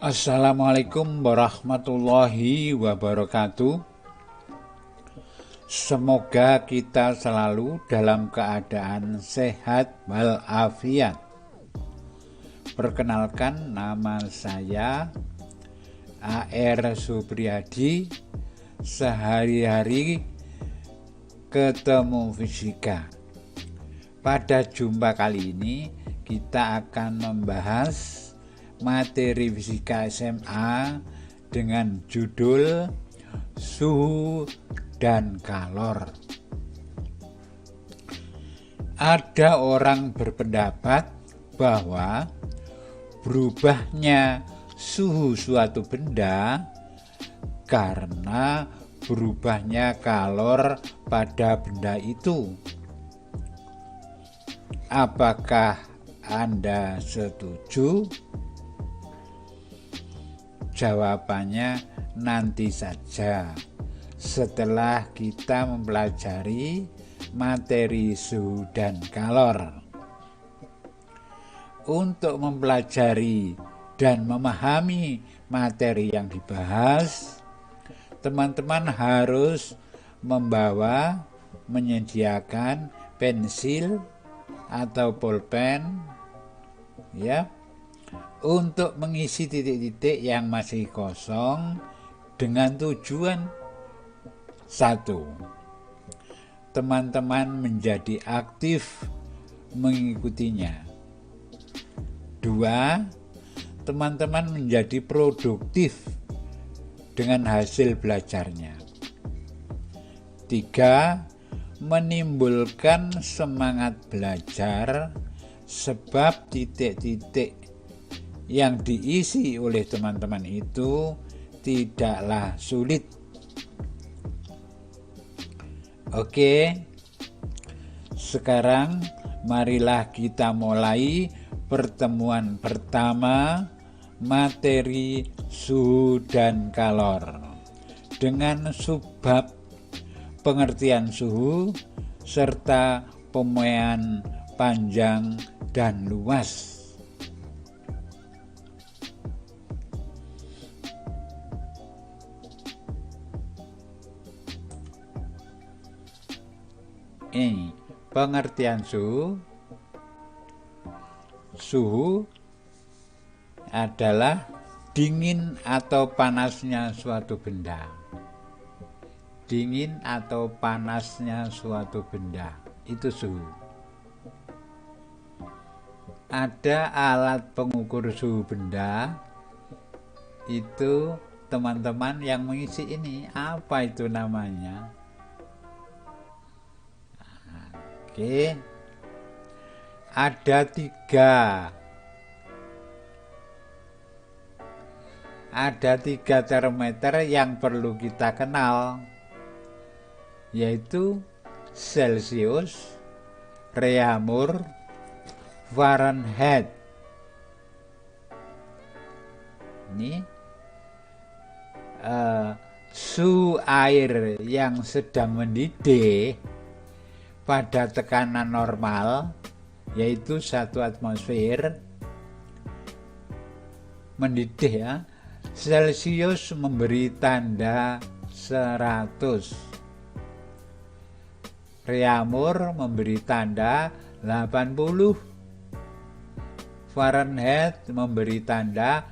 Assalamualaikum warahmatullahi wabarakatuh. Semoga kita selalu dalam keadaan sehat walafiat. Perkenalkan, nama saya A.R. Supriyadi. Sehari-hari ketemu fisika. Pada jumpa kali ini kita akan membahas materi fisika SMA dengan judul suhu dan kalor. Ada orang berpendapat bahwa berubahnya suhu suatu benda karena berubahnya kalor pada benda itu. Apakah Anda setuju? Jawabannya nanti saja setelah kita mempelajari materi suhu dan kalor. Untuk mempelajari dan memahami materi yang dibahas, teman-teman harus menyediakan pensil atau pulpen, ya, untuk mengisi titik-titik yang masih kosong dengan tujuan: 1. Teman-teman menjadi aktif mengikutinya. 2. Teman-teman menjadi produktif dengan hasil belajarnya. 3. Menimbulkan semangat belajar sebab titik-titik yang diisi oleh teman-teman itu tidaklah sulit. Oke, sekarang marilah kita mulai pertemuan pertama materi suhu dan kalor dengan subbab pengertian suhu serta pemuaian panjang dan luas. Ini pengertian suhu. Suhu adalah dingin atau panasnya suatu benda. Dingin atau panasnya suatu benda, itu suhu. Ada alat pengukur suhu benda, itu teman-teman yang mengisi ini, apa itu namanya? Oke, ada tiga termometer yang perlu kita kenal, yaitu Celsius, Reaumur, Fahrenheit. Ini suhu air yang sedang mendidih pada tekanan normal, yaitu 1 atmosfer, mendidih, ya. Celsius memberi tanda 100, Reaumur memberi tanda 80, Fahrenheit memberi tanda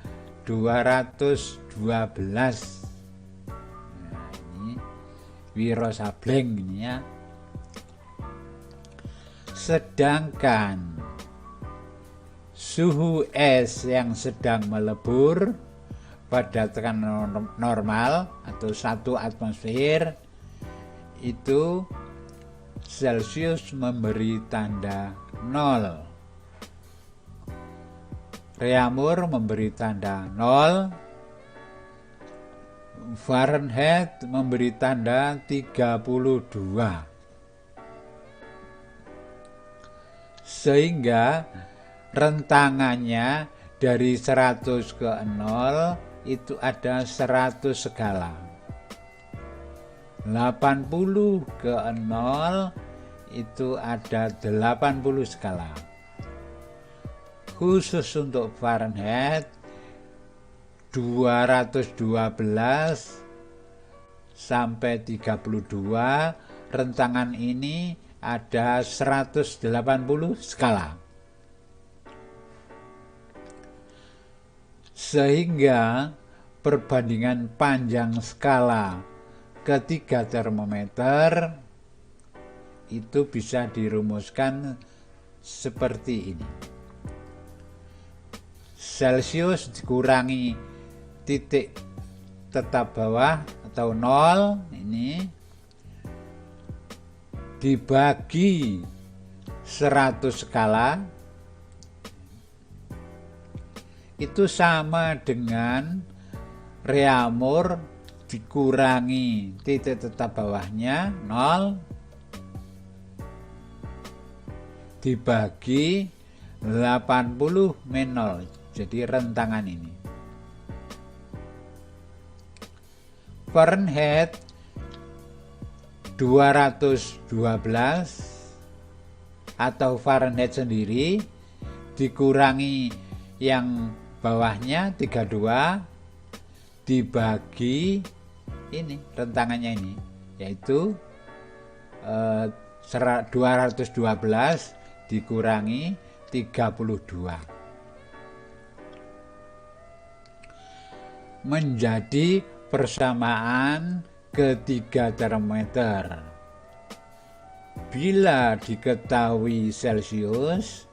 212. Nah, ini Wiro Sableng ini, ya. Sedangkan suhu es yang sedang melebur pada tekanan normal atau 1 atmosfer, itu Celsius memberi tanda 0, Reaumur memberi tanda 0, Fahrenheit memberi tanda 32. Sehingga rentangannya dari 100 ke 0 itu ada 100 skala. 80 ke 0 itu ada 80 skala. Khusus untuk Fahrenheit 212 sampai 32, rentangan ini ada 180 skala. Sehingga perbandingan panjang skala ketiga termometer itu bisa dirumuskan seperti ini. Celsius dikurangi titik tetap bawah atau 0 ini dibagi 100 skala itu sama dengan Reaumur dikurangi titik tetap bawahnya 0 dibagi 80 min 0. Jadi rentangan ini. Fahrenheit 212 atau Fahrenheit sendiri dikurangi yang bawahnya 32 dibagi ini rentangannya ini, yaitu 212 dikurangi 32 menjadi persamaan ketiga termometer. Bila diketahui Celsius,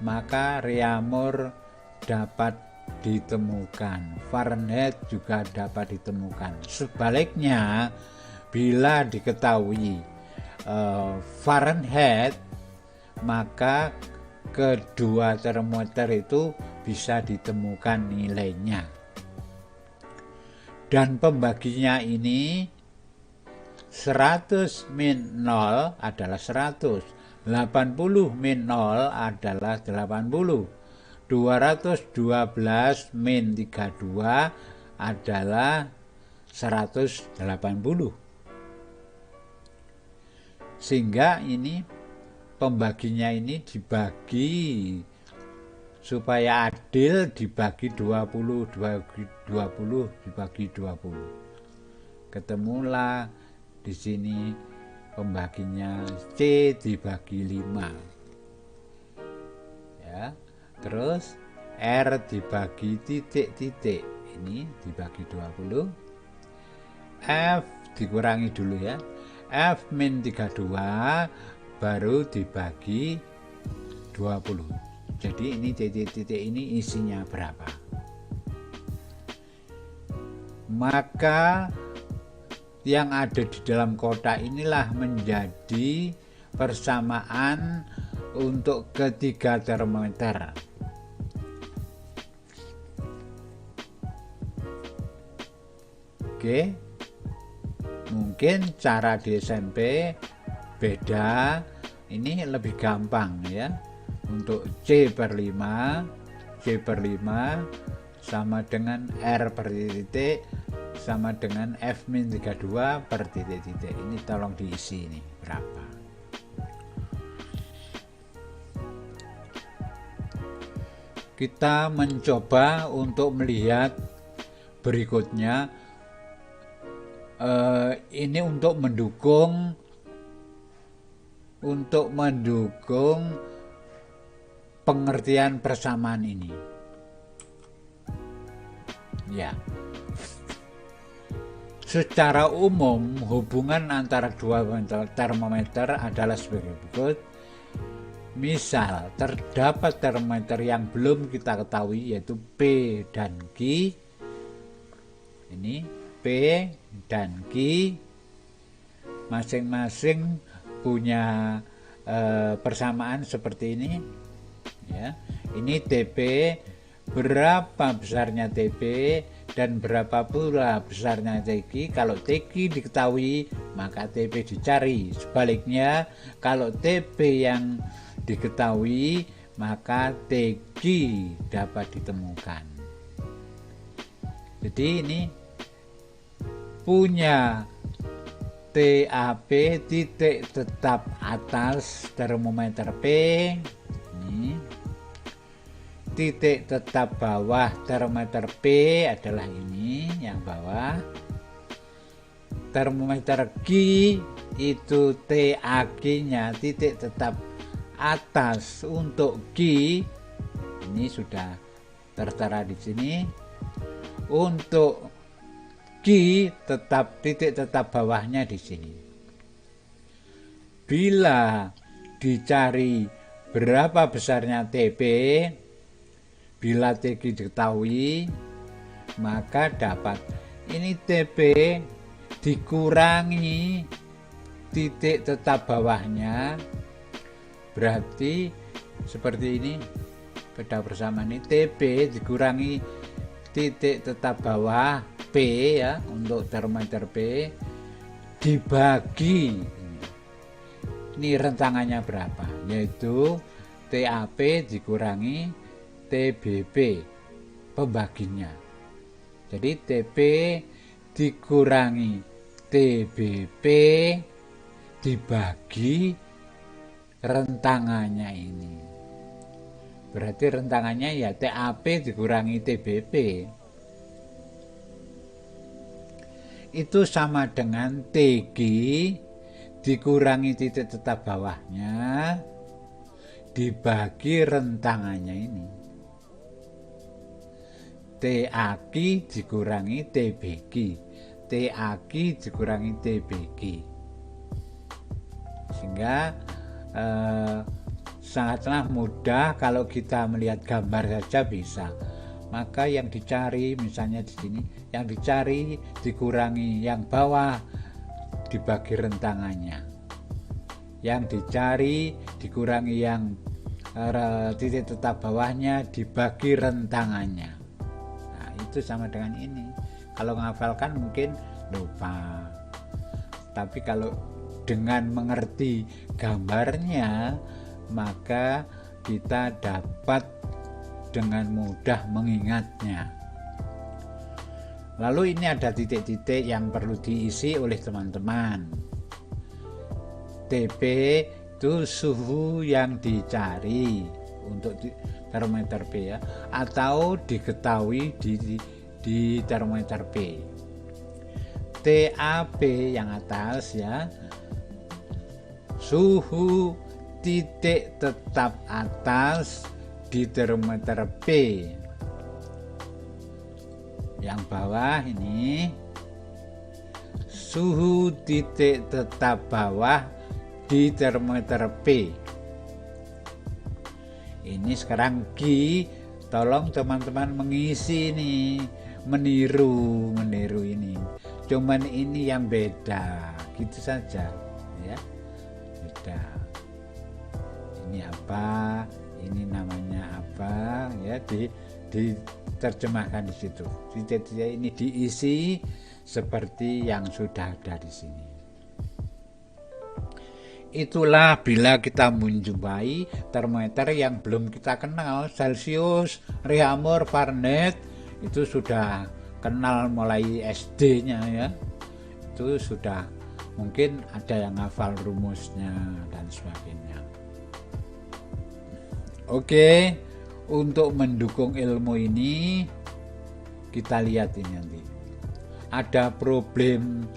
maka Reaumur dapat ditemukan, Fahrenheit juga dapat ditemukan. Sebaliknya, bila diketahui Fahrenheit, maka kedua termometer itu bisa ditemukan nilainya. Dan pembaginya ini 100 min 0 adalah 100, 80 min 0 adalah 80, 212 min 32 adalah 180. Sehingga ini pembaginya ini dibagi supaya adil, dibagi 20 dibagi 20. Ketemulah di sini pembaginya C dibagi 5. Ya. Terus R dibagi titik-titik ini dibagi 20. F dikurangi dulu ya. F min 32 baru dibagi 20. Jadi ini titik-titik ini isinya berapa. Maka yang ada di dalam kotak inilah menjadi persamaan untuk ketiga termometer. Oke, mungkin cara di SMP beda, ini lebih gampang ya. Untuk C per 5 sama dengan R per titik sama dengan F min 32 per titik-titik. Ini tolong diisi ini berapa. Kita mencoba untuk melihat berikutnya. Ini untuk mendukung pengertian persamaan ini. Ya. Secara umum hubungan antara dua termometer adalah sebagai berikut. Misal terdapat termometer yang belum kita ketahui yaitu P dan Q. Ini P dan Q masing-masing punya persamaan seperti ini ya. Ini TP, berapa besarnya TP dan berapa pula besarnya TQ. Kalau TQ diketahui maka TP dicari, sebaliknya kalau TP yang diketahui maka TQ dapat ditemukan. Jadi ini punya TAP, titik tetap atas termometer P ini titik tetap bawah termometer P adalah ini yang bawah. Termometer Q itu TAQ-nya titik tetap atas untuk Q ini sudah tertera di sini. Untuk Q tetap titik tetap bawahnya di sini. Bila dicari berapa besarnya TP, bila TQ diketahui, maka dapat ini TP dikurangi titik tetap bawahnya, berarti seperti ini. Beda bersama ini TP dikurangi titik tetap bawah P ya, untuk termometer P dibagi ini rentangannya berapa, yaitu TAP dikurangi TBP pembaginya. Jadi TP dikurangi TBP dibagi rentangannya ini. Berarti rentangannya ya TAP dikurangi TBP. Itu sama dengan TG dikurangi titik tetap bawahnya dibagi rentangannya ini. TAQ dikurangi TBQ, TAQ dikurangi TBQ. Sehingga sangatlah mudah kalau kita melihat gambar saja bisa. Maka yang dicari misalnya di sini, yang dicari dikurangi yang bawah dibagi rentangannya. Yang dicari dikurangi yang titik tetap bawahnya dibagi rentangannya. Nah, itu sama dengan ini. Kalau menghafalkan mungkin lupa. Tapi kalau dengan mengerti gambarnya, maka kita dapat dengan mudah mengingatnya. Lalu ini ada titik-titik yang perlu diisi oleh teman-teman. TP itu suhu yang dicari untuk termometer P ya, atau diketahui di termometer P. TAP yang atas ya, suhu titik tetap atas di termometer P. Yang bawah ini suhu titik tetap bawah di termometer P. Ini sekarang Q, tolong teman-teman mengisi ini, meniru ini. Cuman ini yang beda, gitu saja ya. Beda. Ini apa? Ini namanya apa ya, diterjemahkan di situ. Titik-titik ini diisi seperti yang sudah ada di sini. Itulah bila kita menjumpai termometer yang belum kita kenal, Celsius, Reaumur, Fahrenheit, itu sudah kenal mulai SD-nya ya. Itu sudah mungkin ada yang hafal rumusnya dan sebagainya. Oke, untuk mendukung ilmu ini kita lihat ini nanti. Ada problem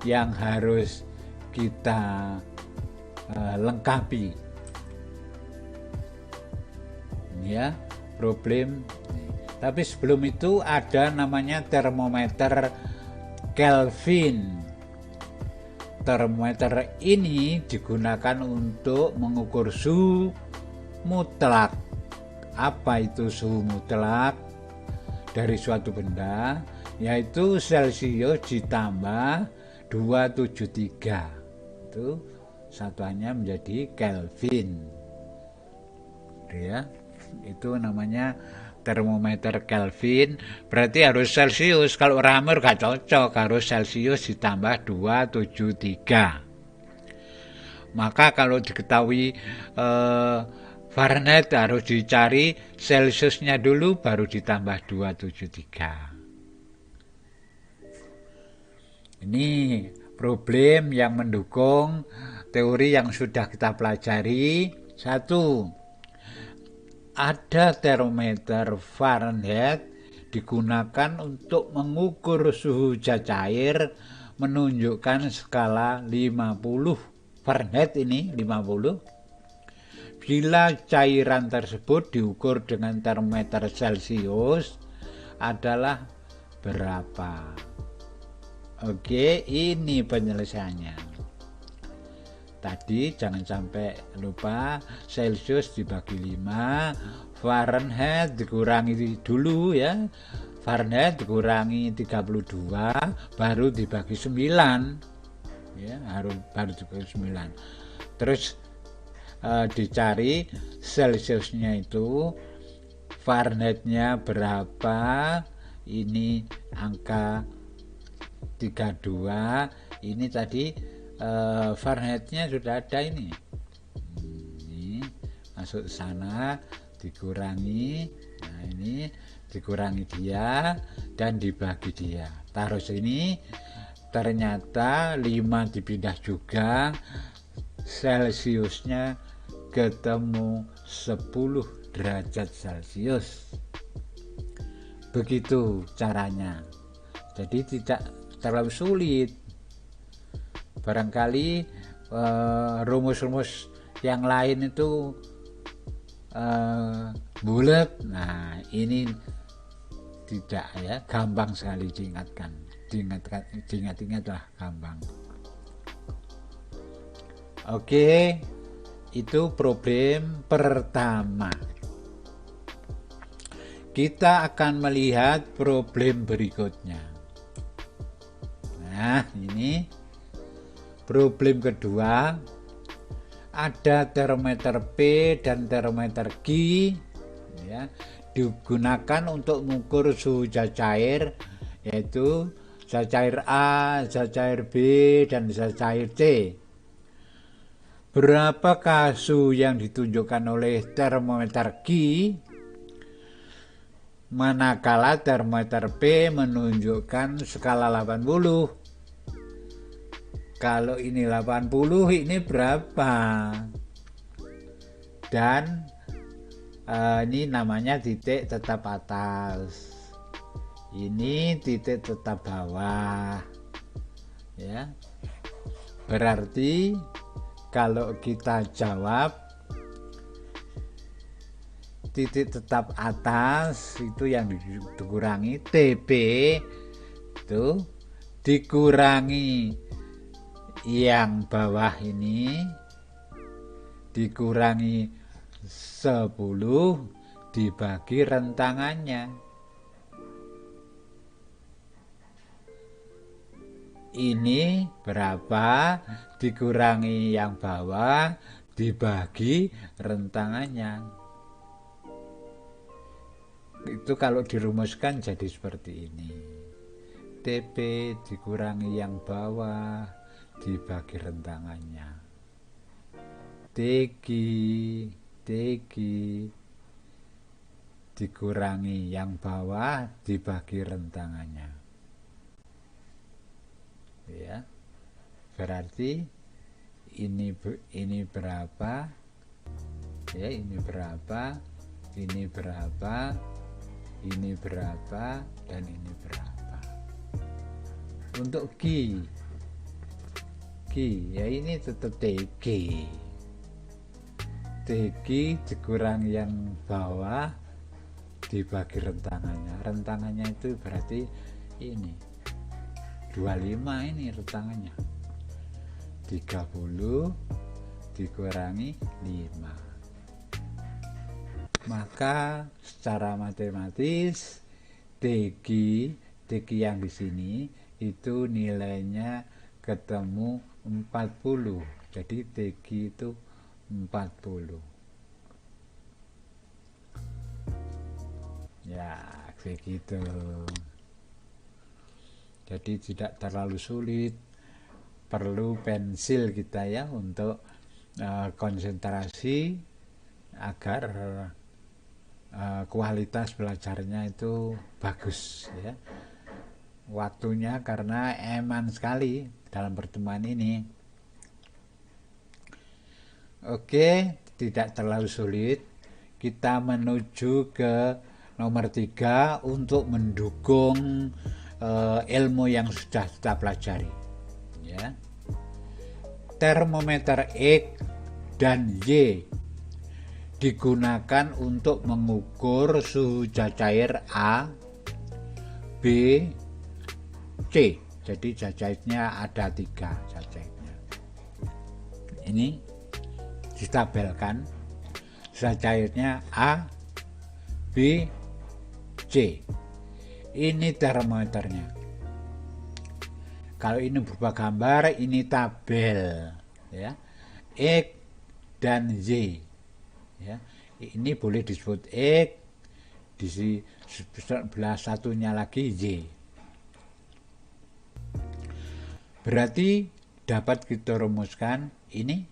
yang harus kita lengkapi. Ini ya, problem. Tapi sebelum itu ada namanya termometer Kelvin. Termometer ini digunakan untuk mengukur suhu mutlak. Apa itu suhu mutlak dari suatu benda? Yaitu Celsius ditambah 273. Itu satuannya menjadi Kelvin. Ya, itu namanya termometer Kelvin. Berarti harus Celsius. Kalau Reaumur gak cocok, harus Celsius ditambah 273. Maka kalau diketahui Fahrenheit harus dicari Celsiusnya dulu baru ditambah 273. Ini problem yang mendukung teori yang sudah kita pelajari. 1. ada termometer Fahrenheit digunakan untuk mengukur suhu zat cair, menunjukkan skala 50 Fahrenheit ini 50. Bila cairan tersebut diukur dengan termometer Celcius adalah berapa? Oke, ini penyelesaiannya. Tadi jangan sampai lupa, Celcius dibagi 5, Fahrenheit dikurangi dulu ya. Fahrenheit dikurangi 32 baru dibagi 9. Ya, baru dibagi 9. Terus dicari Celciusnya itu, Fahrenheitnya berapa, ini angka 32, ini tadi Fahrenheitnya sudah ada ini masuk ke sana, dikurangi, nah ini dikurangi dia dan dibagi dia, taruh sini, ternyata 5 dipindah juga, Celciusnya ketemu 10 derajat Celcius. Begitu caranya, jadi tidak terlalu sulit. Barangkali rumus-rumus yang lain itu bulat, nah ini tidak ya, gampang sekali diingatkan, diingat-ingatlah gampang. Oke, itu problem pertama. Kita akan melihat problem berikutnya. Nah, ini problem kedua. Ada termometer P dan termometer Q ya, digunakan untuk mengukur suhu zat cair, yaitu zat cair A, zat cair B, dan zat cair C. Berapakah suhu yang ditunjukkan oleh termometer Q, manakala termometer P menunjukkan skala 80? Kalau ini 80, ini berapa? Dan ini namanya titik tetap atas, ini titik tetap bawah ya. Berarti kalau kita jawab, titik tetap atas itu yang dikurangi TP itu dikurangi yang bawah ini, dikurangi 10 dibagi rentangannya. Ini berapa dikurangi yang bawah dibagi rentangannya. Itu kalau dirumuskan jadi seperti ini. TP dikurangi yang bawah dibagi rentangannya. TQ dikurangi yang bawah dibagi rentangannya. Ya. Berarti ini berapa? Ya, ini berapa? Ini berapa? Ini berapa? Dan ini berapa? Untuk Q ya ini tetap TG dikurangi yang bawah dibagi rentangannya itu berarti ini 25, ini rentangannya 30 dikurangi 5, maka secara matematis TG yang di sini itu nilainya ketemu 40, jadi TG itu 40 ya, begitu. Jadi tidak terlalu sulit, perlu pensil kita ya untuk konsentrasi agar kualitas belajarnya itu bagus ya. Waktunya karena eman sekali dalam pertemuan ini. Oke, tidak terlalu sulit. kita menuju ke nomor 3 untuk mendukung ilmu yang sudah kita pelajari. Ya. Termometer X dan Y digunakan untuk mengukur suhu cair A, B, C. Jadi cairnya ada 3 cairnya. Ini ditabelkan cairnya A, B, C. Ini termometernya. Kalau ini berupa gambar, ini tabel, ya. X dan Y. Ya. Ini boleh disebut X, di sebelah satunya lagi Y. Berarti dapat kita rumuskan ini.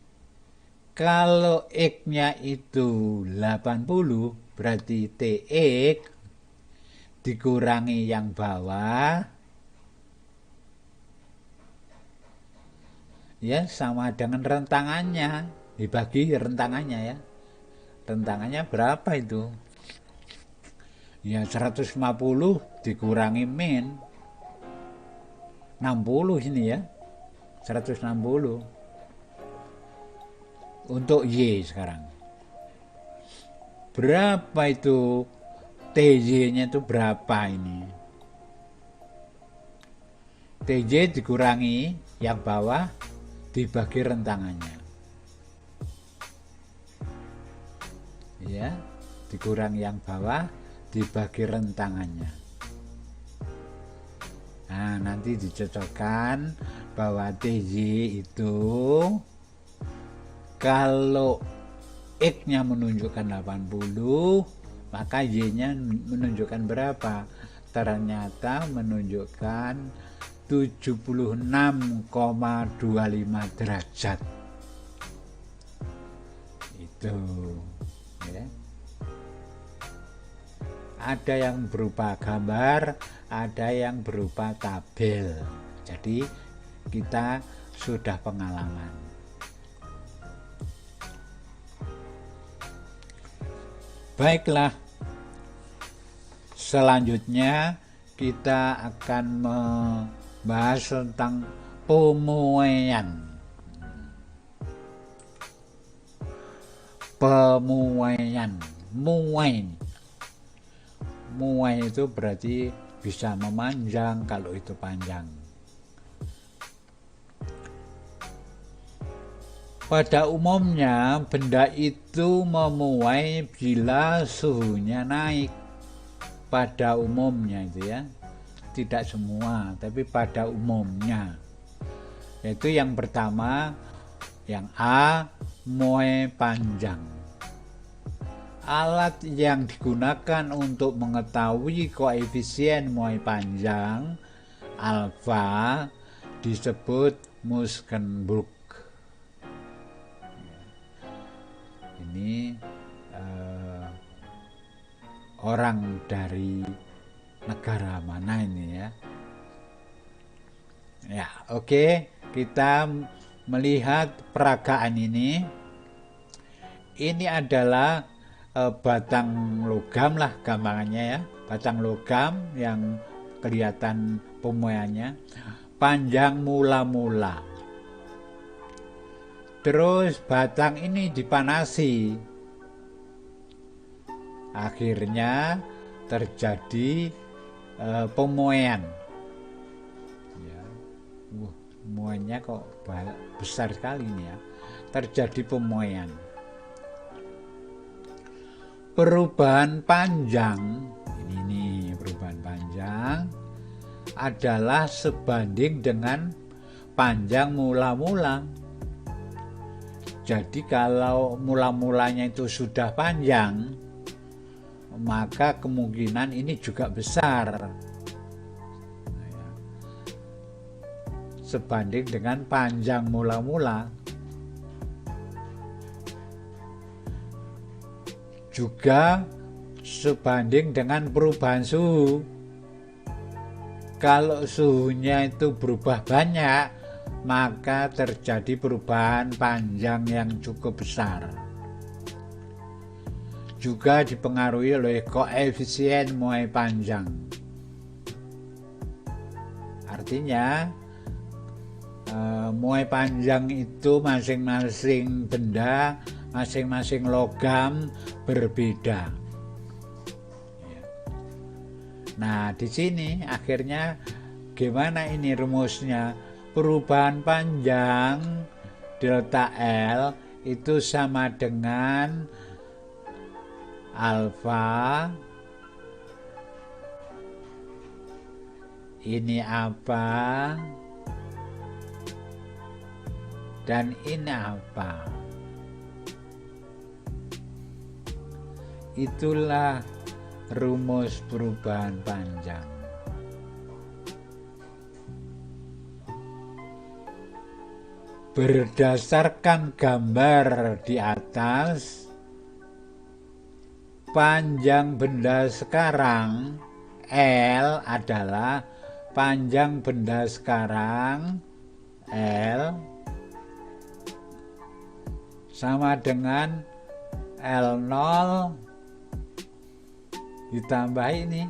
Kalau X-nya itu 80, berarti TX dikurangi yang bawah, ya sama dengan rentangannya, dibagi rentangannya ya. Rentangannya berapa itu? Ya 150 dikurangi min 60 ini ya. 160. Untuk Y sekarang. Berapa itu TJ-nya itu berapa ini? TJ dikurangi yang bawah dibagi rentangannya. Ya, dikurangi yang bawah dibagi rentangannya. Nah, nanti dicocokkan bahwa TJ itu kalau X-nya menunjukkan 80, maka Y-nya menunjukkan berapa? Ternyata menunjukkan 76,25 derajat. Itu ya. Ada yang berupa gambar, ada yang berupa tabel. Jadi kita sudah pengalaman. Baiklah, selanjutnya kita akan membahas tentang pemuaian. Pemuaian, muai itu berarti bisa memanjang kalau itu panjang. Pada umumnya benda itu memuai bila suhunya naik. Pada umumnya itu ya, tidak semua, tapi pada umumnya. Yaitu yang pertama, yang A, muai panjang. Alat yang digunakan untuk mengetahui koefisien muai panjang alfa disebut Muskenbrook. Ini orang dari negara mana ini ya? Ya, oke, kita melihat peragaan ini. Ini adalah batang logam lah gampangannya ya, batang logam yang kelihatan pemuaiannya, panjang mula-mula. Terus batang ini dipanasi, akhirnya terjadi pemuaian. Ya. Muaiannya kok besar sekali ini ya. Terjadi pemuaian. Perubahan panjang, ini nih perubahan panjang adalah sebanding dengan panjang mula-mula. Jadi kalau mula-mulanya itu sudah panjang, maka kemungkinan ini juga besar. Sebanding dengan panjang mula-mula. Juga sebanding dengan perubahan suhu. Kalau suhunya itu berubah banyak, maka terjadi perubahan panjang yang cukup besar. juga dipengaruhi oleh koefisien muai panjang. Artinya muai panjang itu masing-masing benda, masing-masing logam berbeda. Nah, di sini akhirnya gimana ini rumusnya? Perubahan panjang delta L itu sama dengan alfa ini apa dan ini apa. Itulah rumus perubahan panjang. Berdasarkan gambar di atas, panjang benda sekarang L adalah panjang benda sekarang L sama dengan L0 ditambah ini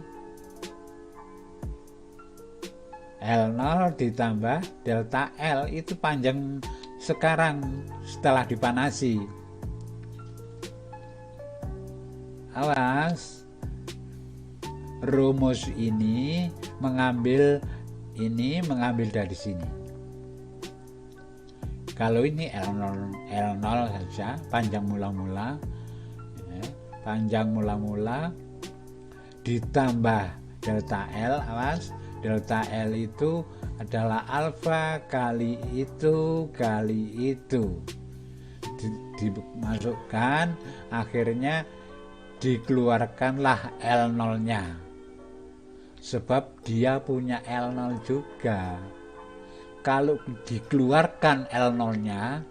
L0 ditambah delta L, itu panjang sekarang setelah dipanasi. Awas, rumus ini mengambil dari sini. Kalau ini L0 saja, panjang mula-mula, panjang mula-mula ditambah delta L. Awas, delta L itu adalah alfa kali itu dimasukkan, akhirnya dikeluarkanlah L0 nya, sebab dia punya L0 juga. Kalau dikeluarkan L0 nya,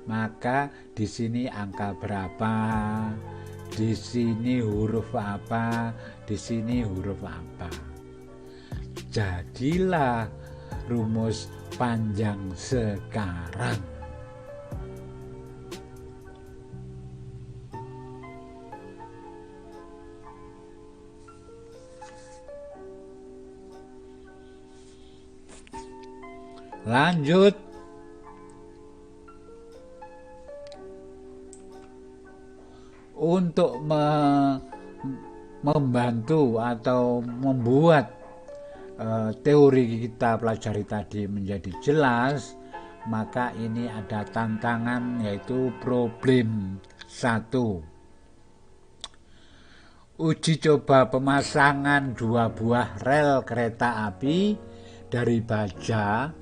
maka di sini angka berapa, di sini huruf apa, di sini huruf apa. Jadilah rumus panjang sekarang. Lanjut. Untuk membantu atau membuat teori kita pelajari tadi menjadi jelas, maka ini ada tantangan, yaitu problem 1. Uji coba pemasangan 2 buah rel kereta api dari baja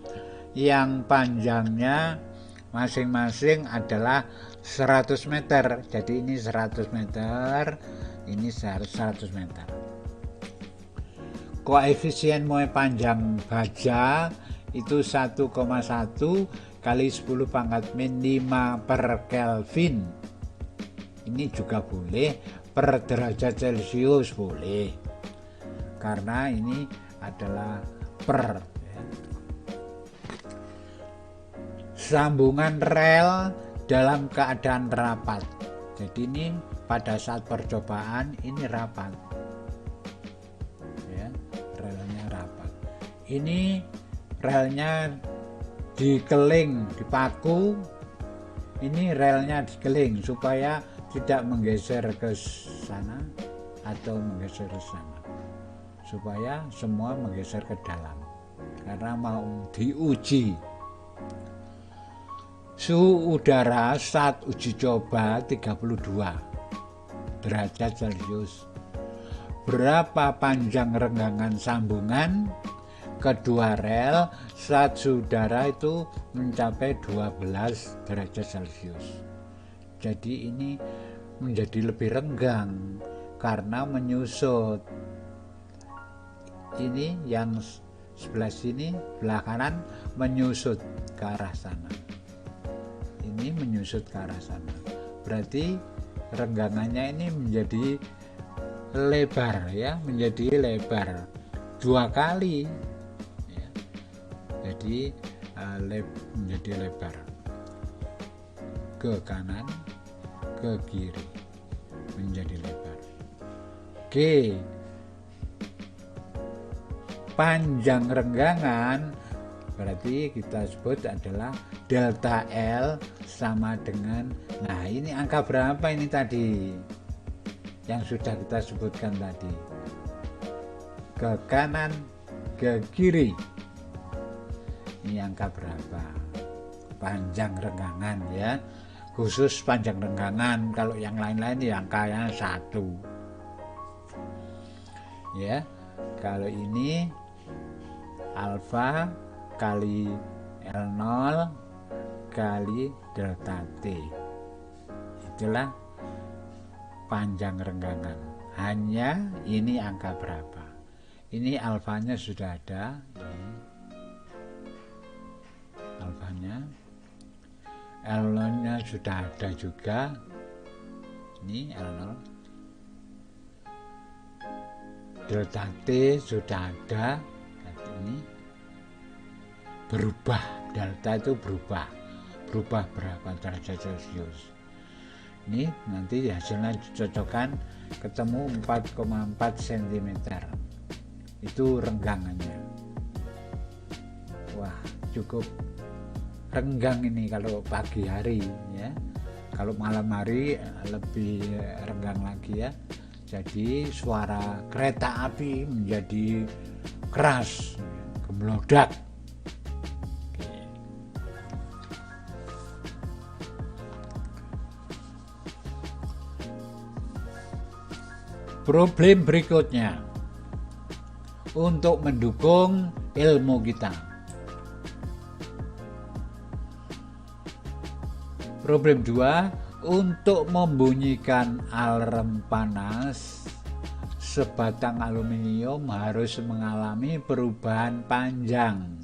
yang panjangnya masing-masing adalah 100 meter. Jadi ini 100 meter, ini 100 meter. Koefisien muai panjang baja itu 1,1 kali 10 pangkat min 5 per Kelvin. Ini juga boleh, per derajat Celcius boleh, karena ini adalah per. Sambungan rel dalam keadaan rapat. Jadi ini pada saat percobaan ini rapat. Relnya rapat. Ini relnya dikeling, dipaku. Ini relnya dikeling supaya tidak menggeser ke sana atau menggeser ke sana, supaya semua menggeser ke dalam, karena mau diuji. Suhu udara saat uji coba 32 derajat Celcius. Berapa panjang renggangan sambungan kedua rel saat suhu udara itu mencapai 12 derajat Celcius. Jadi ini menjadi lebih renggang karena menyusut. Ini yang sebelah sini, belah kanan menyusut ke arah sana. Ini menyusut ke arah sana. Berarti renggangannya ini menjadi lebar, ya, menjadi lebar 2 kali. Ya. Jadi menjadi lebar ke kanan, ke kiri. menjadi lebar. G, panjang renggangan berarti kita sebut adalah delta L sama dengan, nah ini angka berapa ini tadi yang sudah kita sebutkan tadi, ke kanan ke kiri, ini angka berapa panjang renggangan ya, khusus panjang renggangan. Kalau yang lain-lain ya angkanya 1 ya. Kalau ini alfa kali L0 kali delta T, itulah panjang renggangan. Hanya ini angka berapa, ini alfanya sudah ada, alfanya, L0 nya sudah ada juga, ini L0, delta T sudah ada. Ini berubah, delta itu berubah berapa derajat Celcius. Ini nanti hasilnya dicocokkan, ketemu 4,4 cm itu renggangannya. Wah, cukup renggang ini kalau pagi hari ya. Kalau malam hari lebih renggang lagi ya. Jadi suara kereta api menjadi keras, gemlodak. Problem berikutnya untuk mendukung ilmu kita. Problem 2, untuk membunyikan alarm panas, sebatang aluminium harus mengalami perubahan panjang.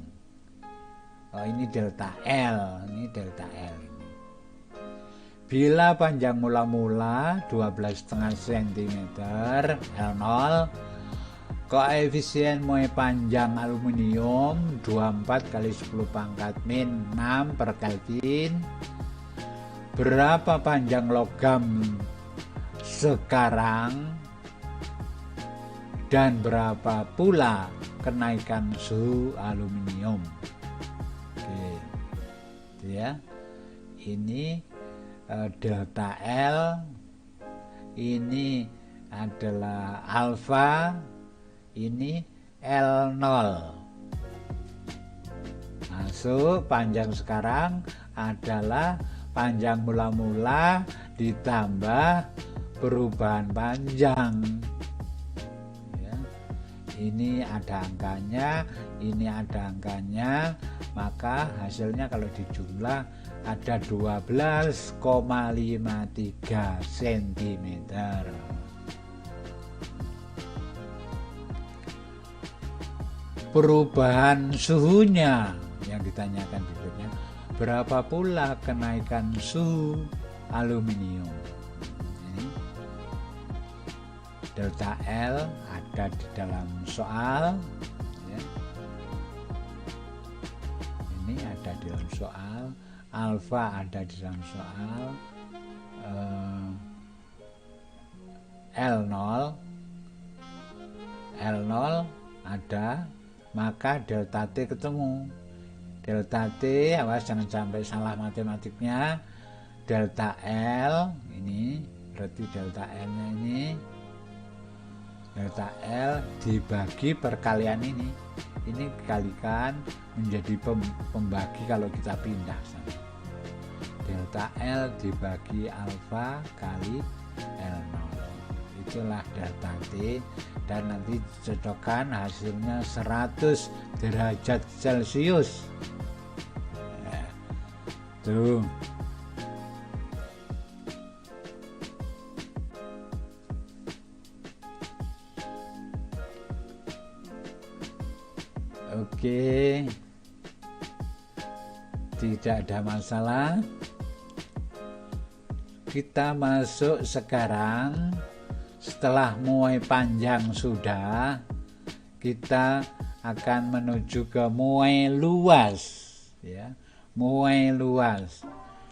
Oh, ini delta L, ini delta L. Bila panjang mula-mula 12,5 cm L0, koefisien muai panjang aluminium 24 kali 10 pangkat min 6 per Kelvin. Berapa panjang logam sekarang dan berapa pula kenaikan suhu aluminium? Oke, itu ya. Ini delta L, ini adalah alfa, ini L0. Masuk panjang sekarang adalah panjang mula-mula ditambah perubahan panjang ya. Ini ada angkanya, ini ada angkanya, maka hasilnya kalau dijumlah ada 12,53 cm. Perubahan suhunya yang ditanyakan berikutnya, berapa pula kenaikan suhu aluminium? Ini delta L ada di dalam soal ya. Ini ada di dalam soal, alfa ada di dalam soal, L0 ada, maka delta T ketemu. Delta T, awas jangan sampai salah matematiknya. Delta L ini berarti delta L nya ini, delta L dibagi perkalian ini dikalikan menjadi pembagi kalau kita pindah sana. Delta L dibagi alfa kali L0, itulah delta T, dan nanti dicocokkan hasilnya 100 derajat Celcius. Tuh. Oke. Tidak ada masalah. Kita masuk sekarang, setelah muai panjang sudah, kita akan menuju ke muai luas ya. Muai luas.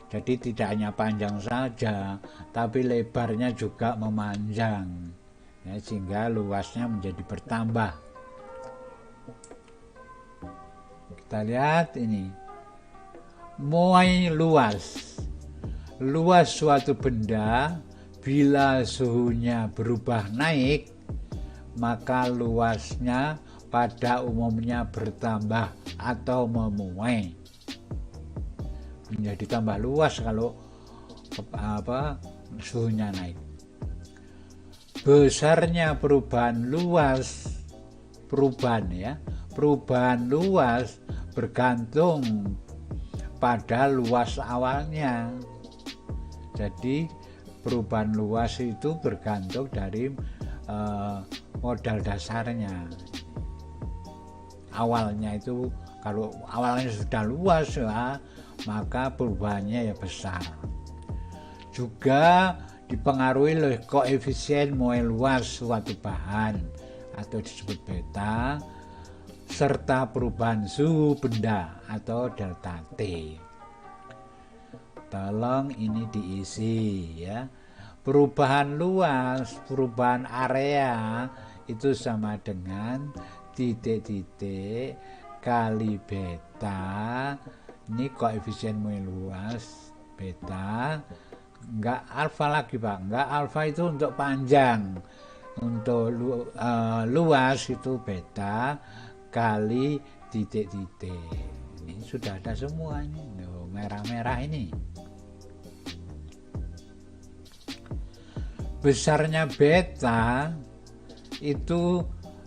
Jadi tidak hanya panjang saja, tapi lebarnya juga memanjang, ya, sehingga luasnya menjadi bertambah. Kita lihat ini, muai luas. Luas suatu benda bila suhunya berubah naik, maka luasnya pada umumnya bertambah atau memuai. Menjadi tambah luas kalau suhunya naik. Besarnya perubahan luas, perubahan luas bergantung pada luas awalnya. Jadi perubahan luas itu bergantung dari modal dasarnya. Awalnya itu, kalau awalnya sudah luas ya, maka perubahannya ya besar. Juga dipengaruhi oleh koefisien muai luas suatu bahan atau disebut beta, serta perubahan suhu benda atau delta T. Tolong ini diisi ya. Perubahan luas, perubahan area itu sama dengan titik-titik kali beta. Ini koefisien muai luas beta, enggak alfa lagi Pak, enggak alfa itu untuk panjang, untuk luas itu beta kali titik-titik. Ini sudah ada semua ini, merah-merah ini. Besarnya beta itu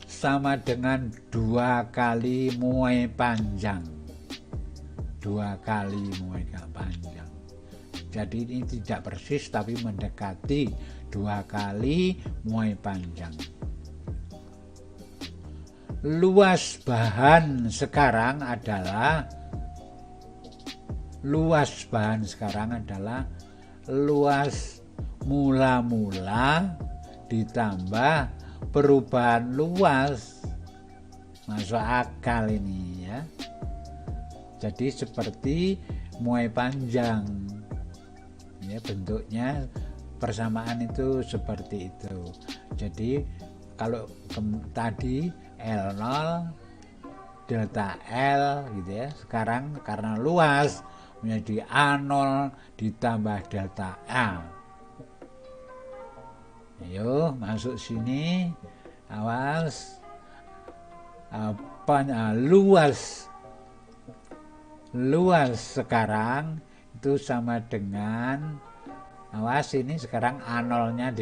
sama dengan 2 kali muai panjang. 2 kali muai panjang. Jadi ini tidak persis tapi mendekati 2 kali muai panjang. Luas bahan sekarang adalah luas mula-mula ditambah perubahan luas. Masuk akal ini ya. Jadi seperti muai panjang ya, bentuknya persamaan itu seperti itu. Jadi kalau tadi L0 delta L gitu ya, sekarang karena luas menjadi A0 ditambah delta A. Ayo masuk sini, awas. Luas sekarang itu sama dengan, awas ini sekarang A0 nya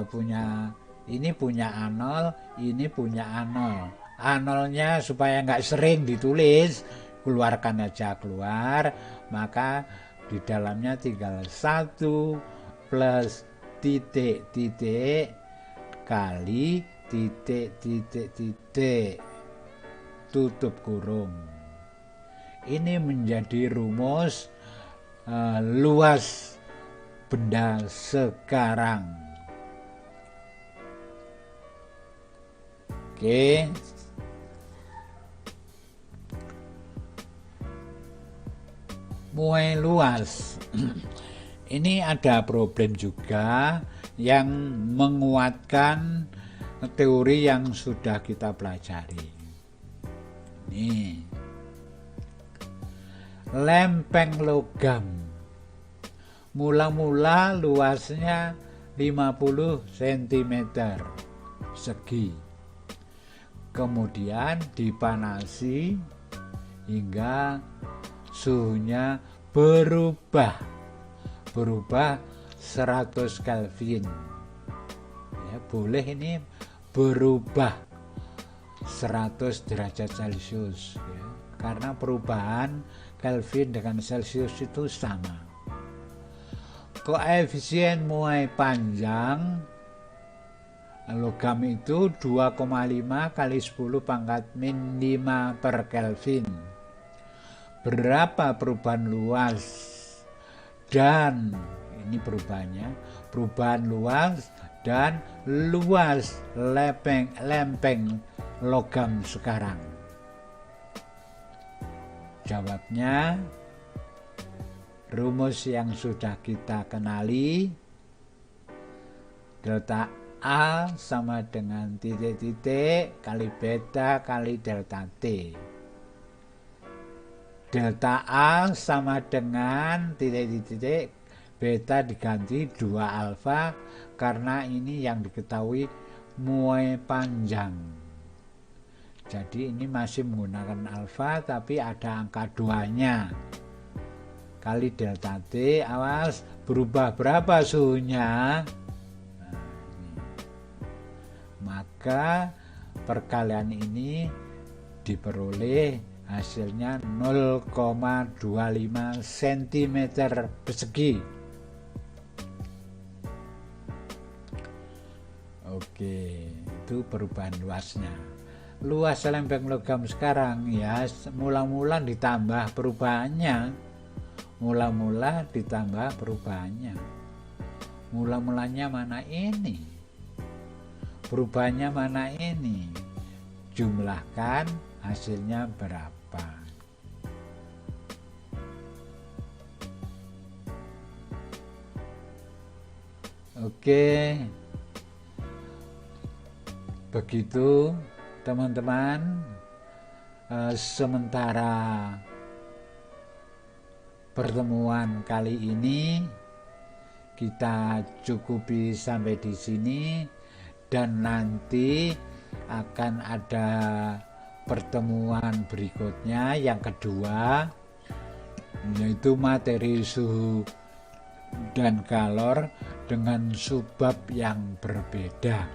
punya, ini punya A0, ini punya A0. A0 nya supaya nggak sering ditulis, keluarkan aja keluar, maka di dalamnya tinggal 1 plus titik-titik kali titik-titik tutup kurung. Ini menjadi rumus luas benda sekarang. Oke. Muai luas. Ini ada problem juga yang menguatkan teori yang sudah kita pelajari. Nih, lempeng logam mula-mula luasnya 50 cm segi, kemudian dipanasi hingga suhunya berubah 100 Kelvin ya, boleh ini berubah 100 derajat Celcius ya, karena perubahan Kelvin dengan Celcius itu sama. Koefisien muai panjang logam itu 2,5 kali 10 pangkat min 5 per Kelvin. Berapa perubahan luas dan ini perubahan luas dan luas lempeng logam sekarang? Jawabnya rumus yang sudah kita kenali, delta A sama dengan titik-titik kali beta kali delta T. Delta A sama dengan titik-titik beta diganti 2 alfa karena ini yang diketahui muai panjang. Jadi ini masih menggunakan alfa tapi ada angka 2-nya. Kali delta T, awas berubah berapa suhunya? Maka perkalian ini diperoleh hasilnya 0,25 cm persegi. Oke, itu perubahan luasnya. Luas lempeng logam sekarang ya mula-mula ditambah perubahannya. Mula-mula ditambah perubahannya. Mula-mulanya mana ini? Perubahannya mana ini? Jumlahkan hasilnya berapa? Oke. Begitu teman-teman. Sementara pertemuan kali ini kita cukupi sampai di sini. Dan nanti akan ada pertemuan berikutnya yang kedua, yaitu materi suhu dan kalor dengan subbab yang berbeda.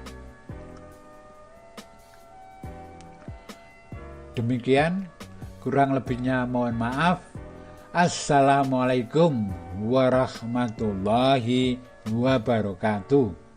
Demikian, kurang lebihnya mohon maaf. Assalamualaikum warahmatullahi wabarakatuh.